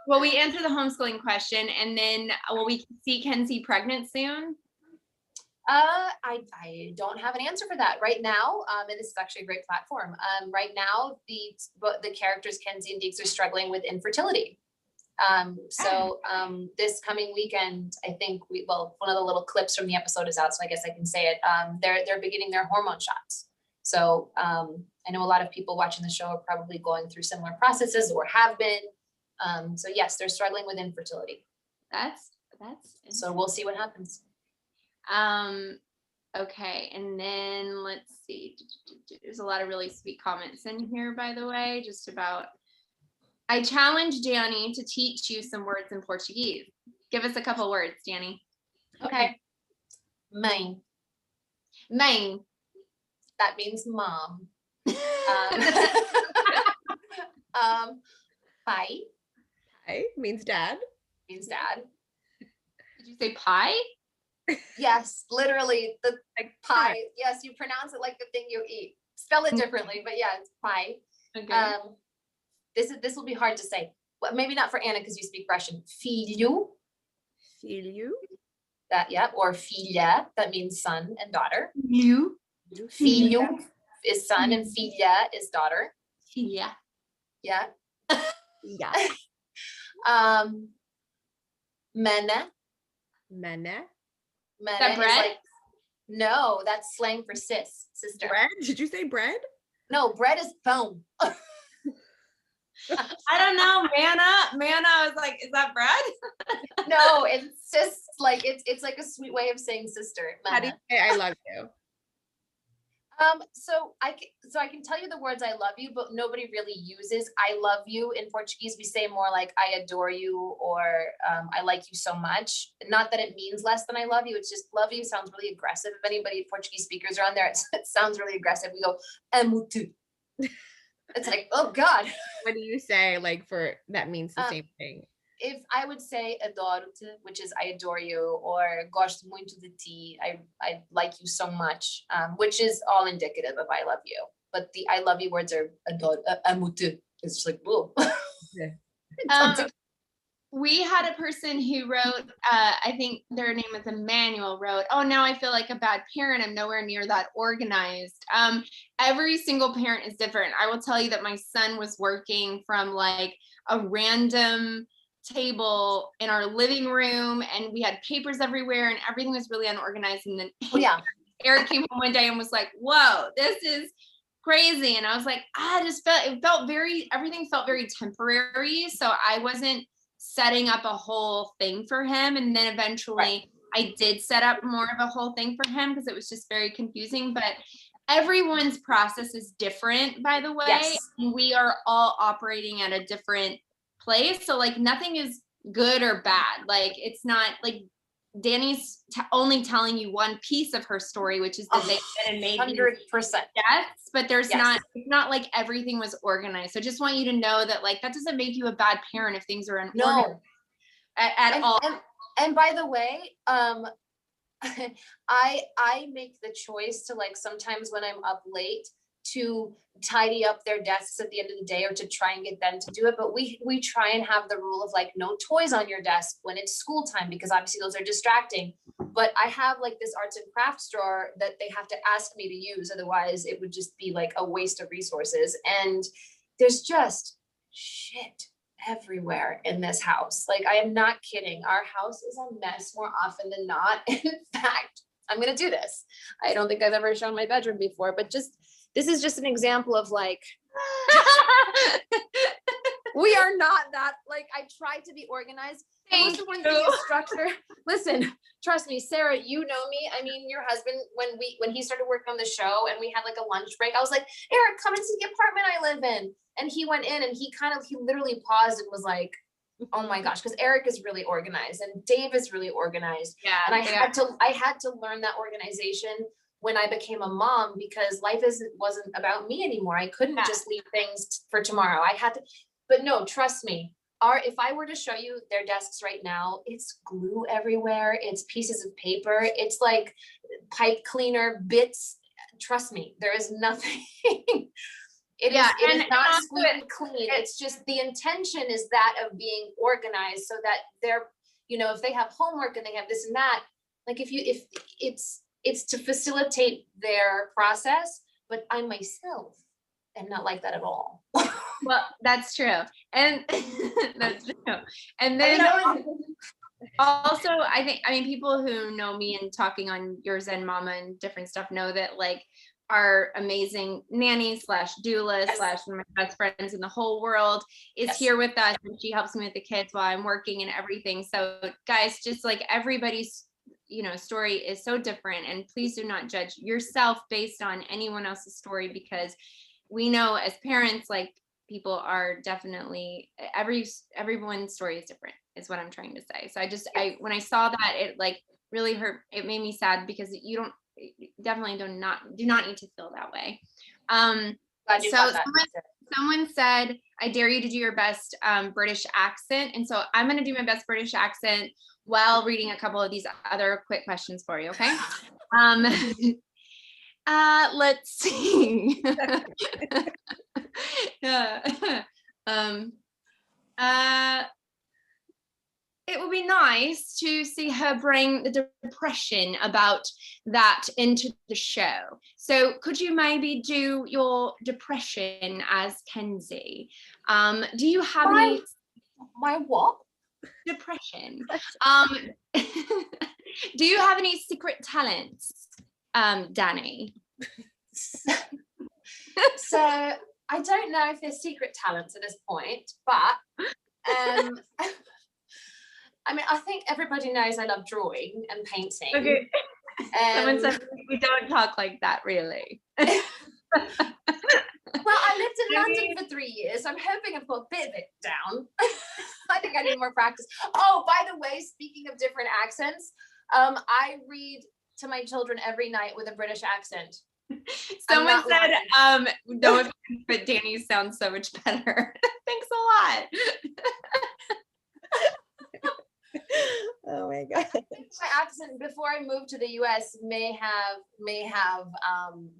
Well, we answered the homeschooling question, and then will we see Kenzie pregnant soon? I don't have an answer for that right now. And this is actually a great platform. Right now, the characters Kenzie and Deeks are struggling with infertility. So this coming weekend, I think one of the little clips from the episode is out, so I guess I can say it. They're beginning their hormone shots. So I know a lot of people watching the show are probably going through similar processes or have been. So yes, they're struggling with infertility. That's so we'll see what happens. Okay, and then let's see. There's a lot of really sweet comments in here, by the way, just about. I challenge Danny to teach you some words in Portuguese. Give us a couple words, Danny. Okay. Mãe. Mãe. That means mom. Pai. Pai means dad. Means dad. Did you say pie? Yes, literally the like pie. Yes, you pronounce it like the thing you eat. Spell it differently, but yeah, it's pie. Okay. This will be hard to say. Well, maybe not for Anna because you speak Russian. Filho. Filho. That, yeah, or filha, that means son and daughter. You. Filho is son and filha is daughter. Yeah. Yeah. Yeah. Mene. Mene. Is that bread? No, that's slang for sister. Bread? Did you say bread? No, bread is pão. I don't know, manna. I was like, is that bread? No, it's just like it's like a sweet way of saying sister. How do you say I love you? So I can tell you the words I love you, but nobody really uses I love you in Portuguese. We say more like I adore you or I like you so much. Not that it means less than I love you. It's just love you sounds really aggressive. If anybody Portuguese speakers are on there, it sounds really aggressive. We go amo tu. It's like, oh God. What do you say like for that means the same thing? If I would say adoro-te, which is I adore you, or gosto muito de ti, I like you so much, which is all indicative of I love you. But the I love you words are adoro, amo-te. It's just like, whoa. We had a person who wrote, I think their name is Emmanuel, wrote, oh, now I feel like a bad parent. I'm nowhere near that organized. Every single parent is different. I will tell you that my son was working from like a random table in our living room and we had papers everywhere and everything was really unorganized. And then Eric came home one day and was like, whoa, this is crazy. And I was like, everything felt very temporary. So I wasn't setting up a whole thing for him. And then eventually I did set up more of a whole thing for him because it was just very confusing. But everyone's process is different, by the way. Yes. And we are all operating at a different place. So like nothing is good or bad. Like it's not like Danny's only telling you one piece of her story, which is that they went and made 100%. Yes, but there's it's not like everything was organized. So just want you to know that like that doesn't make you a bad parent if things are unorganized at all. And by the way, I make the choice to like sometimes when I'm up late to tidy up their desks at the end of the day or to try and get them to do it. But we try and have the rule of like no toys on your desk when it's school time, because obviously those are distracting. But I have like this arts and crafts drawer that they have to ask me to use. Otherwise it would just be like a waste of resources. And there's just shit everywhere in this house. Like I am not kidding. Our house is a mess more often than not. In fact, I'm going to do this. I don't think I've ever shown my bedroom before, but this is just an example of like, we are not that, like, I try to be organized. Most important thing is structure. Listen, trust me, Sarah, you know me. I mean, your husband, when he started working on the show and we had like a lunch break, I was like, Eric, come and see the apartment I live in. And he went in and he literally paused and was like, oh my gosh, because Eric is really organized and Dave is really organized. Yeah. And I had to learn that organization when I became a mom, because life wasn't about me anymore. I couldn't just leave things for tomorrow. I had to, but no, trust me. If I were to show you their desks right now, it's glue everywhere. It's pieces of paper. It's like pipe cleaner bits. Trust me, there is nothing. It is not squeaky clean. It's just the intention is that of being organized so that they're, if they have homework and they have this and that, like if it's to facilitate their process, but I myself am not like that at all. Well, that's true. And that's true. And then also, I mean, people who know me and talking on Your Zen Mama and different stuff know that like our amazing nanny slash doula slash one of my best friends in the whole world is here with us, and she helps me with the kids while I'm working and everything. So guys, just like everybody's, you know, story is so different, and please do not judge yourself based on anyone else's story, because we know as parents, like people are definitely, everyone's story is different is what I'm trying to say. So when I saw that, it like really hurt. It made me sad because you definitely do not need to feel that way. So someone said, I dare you to do your best British accent. And so I'm going to do my best British accent while reading a couple of these other quick questions for you. Okay. Let's see. It would be nice to see her bring the depression about that into the show. So could you maybe do your depression as Kenzie? Do you have any? My what? Depression. Do you have any secret talents, Danny? So I don't know if there's secret talents at this point, but I mean, I think everybody knows I love drawing and painting. Okay. Someone said we don't talk like that, really. Well, I lived in London for 3 years. I'm hoping I've got a bit of it down. I think I need more practice. Oh, by the way, speaking of different accents, I read to my children every night with a British accent. Someone said, no offense, but Danny sounds so much better. Thanks a lot. Oh my God. My accent before I moved to the US may have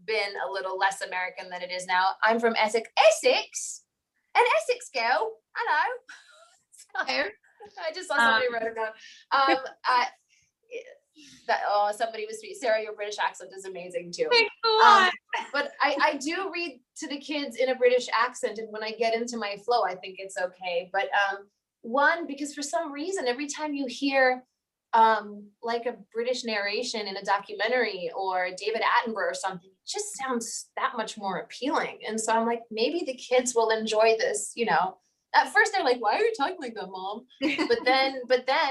been a little less American than it is now. I'm from Essex, an Essex girl. Hello. I just saw somebody wrote it down. Somebody was sweet. Sarah, your British accent is amazing too. But I do read to the kids in a British accent, and when I get into my flow, I think it's okay. But because for some reason, every time you hear like a British narration in a documentary or David Attenborough or something, it just sounds that much more appealing. And so I'm like, maybe the kids will enjoy this, you know. At first they're like, why are you talking like that, Mom? But then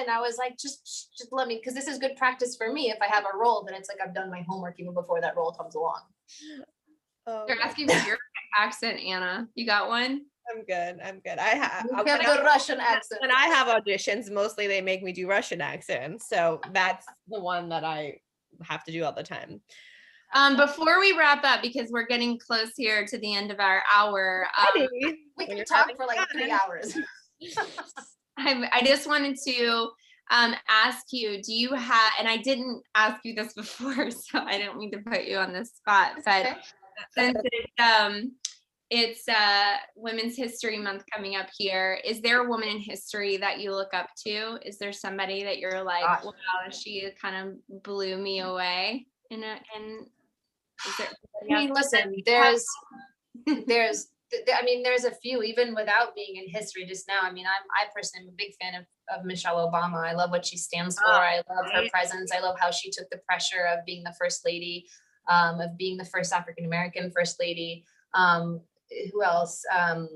I was like, just let me, because this is good practice for me. If I have a role, then it's like I've done my homework even before that role comes along. They're asking for your accent, Anna. You got one? I'm good. I have a Russian accent. When I have auditions, mostly they make me do Russian accents. So that's the one that I have to do all the time. Before we wrap up, because we're getting close here to the end of our hour, we can talk for like 3 hours. I just wanted to ask you, do you have, and I didn't ask you this before, so I don't mean to put you on the spot, but since it's Women's History Month coming up here, is there a woman in history that you look up to? Is there somebody that you're like, wow, she kind of blew me away? I mean, listen, there's a few, even without being in history just now. I mean, I personally am a big fan of Michelle Obama. I love what she stands for. I love her presence. I love how she took the pressure of being the first lady, of being the first African-American first lady. Who else? Oh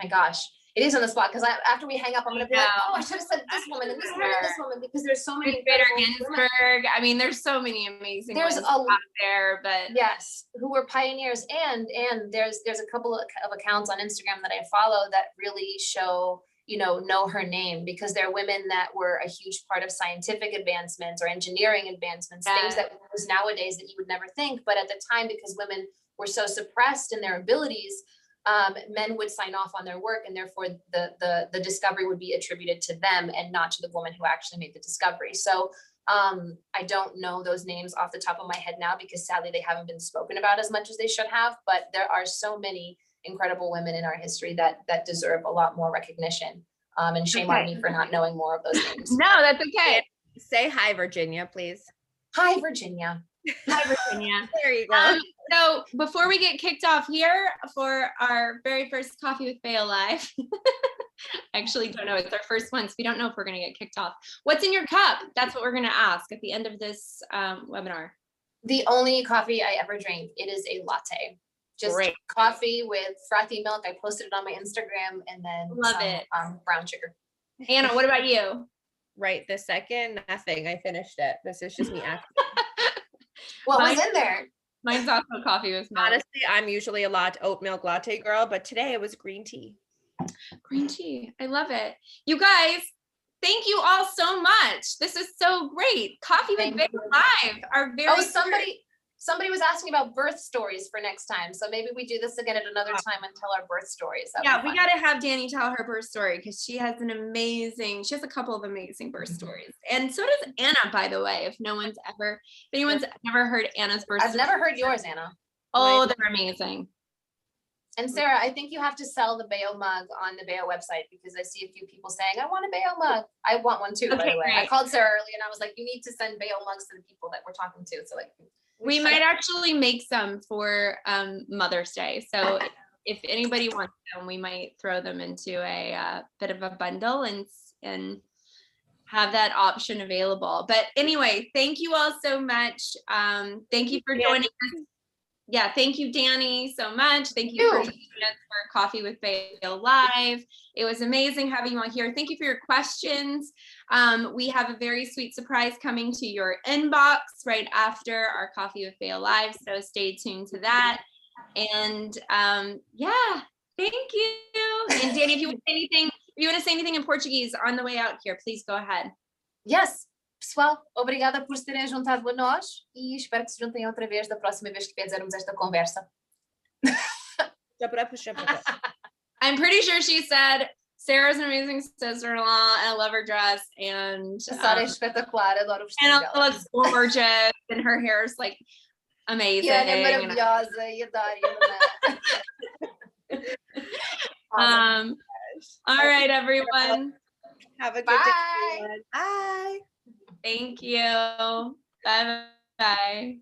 my gosh, it is on the spot, because after we hang up, I'm gonna be like, oh, I should have said this woman and this woman and this woman, because there's so many. Ginsburg. I mean, there's so many amazing. There's out there, but yes, who were pioneers, and there's a couple of accounts on Instagram that I follow that really show, know her name, because they're women that were a huge part of scientific advancements or engineering advancements, things that was nowadays that you would never think, but at the time, because women were so suppressed in their abilities, men would sign off on their work, and therefore the discovery would be attributed to them and not to the woman who actually made the discovery. So I don't know those names off the top of my head now, because sadly they haven't been spoken about as much as they should have, but there are so many incredible women in our history that deserve a lot more recognition. And shame on me for not knowing more of those names. No, that's okay. Say hi, Virginia, please. Hi, Virginia. Hi, Virginia. There you go. So before we get kicked off here for our very first Coffee with Bāeo live, I actually don't know. It's our first one, so we don't know if we're going to get kicked off. What's in your cup? That's what we're going to ask at the end of this webinar. The only coffee I ever drink, it is a latte. Just Great. coffee with frothy milk. I posted it on my Instagram, and then brown sugar. Anna, what about you? Right this second, nothing. I finished it. This is just me acting. What was in there? Mine's also coffee with milk. Honestly, I'm usually a oat milk latte girl, but today it was green tea. Green tea. I love it. You guys, thank you all so much. This is so great. Coffee with Bāeo live. Our very somebody was asking about birth stories for next time. So maybe we do this again at another time and tell our birth stories. Yeah, we got to have Dani tell her birth story because she has a couple of amazing birth stories. And so does Anna, by the way, if anyone's never heard Anna's birth story. I've never heard yours, Anna. Oh, they're amazing. And Sarah, I think you have to sell the Bāeo mug on the Bāeo website because I see a few people saying, I want a Bāeo mug. I want one too, by the way. Great. I called Sarah earlier and I was like, you need to send Bāeo mugs to the people that we're talking to. So like, we might actually make some for Mother's Day. So if anybody wants them, we might throw them into a bit of a bundle and have that option available. But anyway, thank you all so much. Thank you for joining us. Yeah, thank you, Dani, so much. Thank you for joining us for Coffee with Bāeo Live. It was amazing having you all here. Thank you for your questions. We have a very sweet surprise coming to your inbox right after our Coffee with Bāeo Live, so stay tuned to that. And yeah, thank you. And Dani, if you want to say anything in Portuguese on the way out here, please go ahead. Yes. Pessoal, obrigada por se terem juntado a nós e espero que se juntem outra vez da próxima vez que fizermos esta conversa. I'm pretty sure she said, Sarah's an amazing sister-in-law and I love her dress and Sarah é espetacular, adoro o vestido dela. Anna looks gorgeous and her hair is like amazing. Ana é maravilhosa e adoro. All right, everyone. Have a good day. Everyone. Bye. Thank you. Bye-bye.